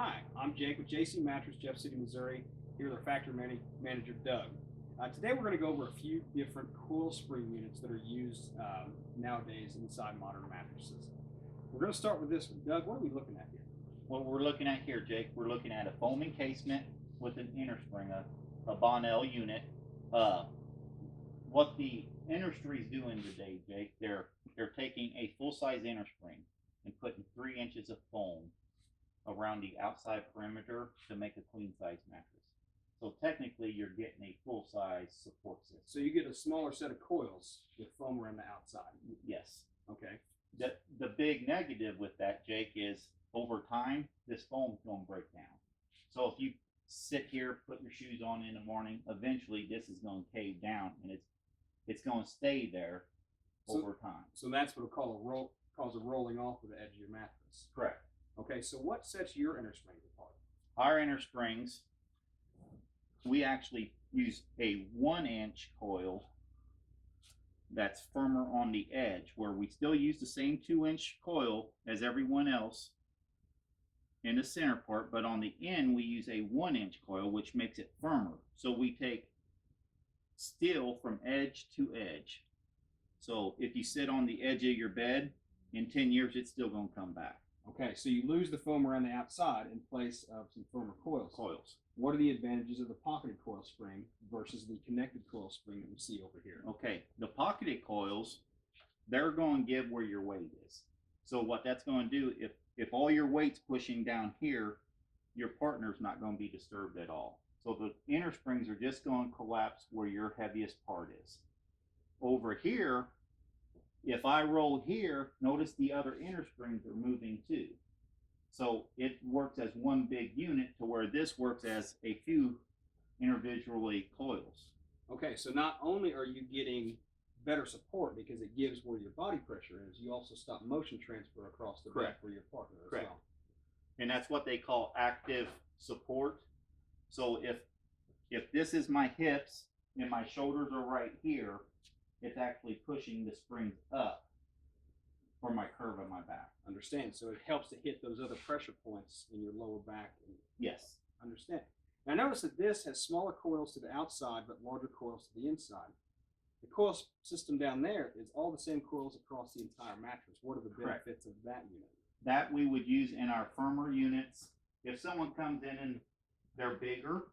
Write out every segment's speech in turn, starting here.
Hi, I'm Jake with JC Mattress, Jeff City, Missouri, here with our factory manager, Doug. Today we're going to go over a few different coil spring units that are used nowadays inside modern mattresses. We're going to start with this one. Doug, what are we looking at here? What we're looking at here, Jake, we're looking at a foam encasement with an inner spring, a Bonnell unit. What the industry is doing today, Jake, they're taking a full-size inner spring and putting 3 inches of foam around the outside perimeter to make a queen-size mattress. So technically, you're getting a full-size support system. So you get a smaller set of coils with foam around the outside. Yes. Okay. The big negative with that, Jake, is over time, this foam's going to break down. So if you sit here, put your shoes on in the morning, eventually this is going to cave down, and it's going to stay there over time. So that's what we'll cause a rolling off of the edge of your mattress. Correct. Okay, so what sets your inner springs apart? Our inner springs, we actually use a 1-inch coil that's firmer on the edge, where we still use the same 2-inch coil as everyone else in the center part, but on the end we use a 1-inch coil, which makes it firmer. So we take steel from edge to edge. So if you sit on the edge of your bed, in 10 years it's still going to come back. Okay, so you lose the foam around the outside in place of some firmer coils. What are the advantages of the pocketed coil spring versus the connected coil spring that we see over here? Okay, the pocketed coils, they're going to give where your weight is. So what that's going to do, if all your weight's pushing down here, your partner's not going to be disturbed at all. So the inner springs are just going to collapse where your heaviest part is. Over here, if I roll here, notice the other inner springs are moving too. So it works as one big unit, to where this works as a few individually coils. Okay, so not only are you getting better support because it gives where your body pressure is, you also stop motion transfer across the bed for your partner as Correct. well. And that's what they call active support. So if this is my hips and my shoulders are right here, it's actually pushing the springs up for my curve of my back. Understand? So it helps to hit those other pressure points in your lower back. Yes. Understand. Now notice that this has smaller coils to the outside but larger coils to the inside. The coil system down there is all the same coils across the entire mattress. What are the benefits of that unit? That we would use in our firmer units. If someone comes in and they're bigger,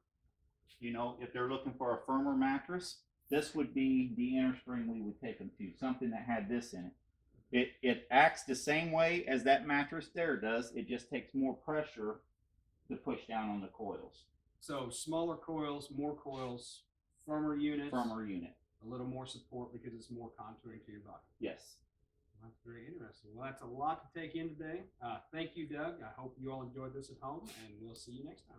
if they're looking for a firmer mattress, this would be the inner spring we would take them to, something that had this in it. It acts the same way as that mattress there does. It just takes more pressure to push down on the coils. So smaller coils, more coils, firmer units. Firmer unit. A little more support because it's more contouring to your body. Yes. Well, that's very interesting. Well, that's a lot to take in today. Thank you, Doug. I hope you all enjoyed this at home, and we'll see you next time.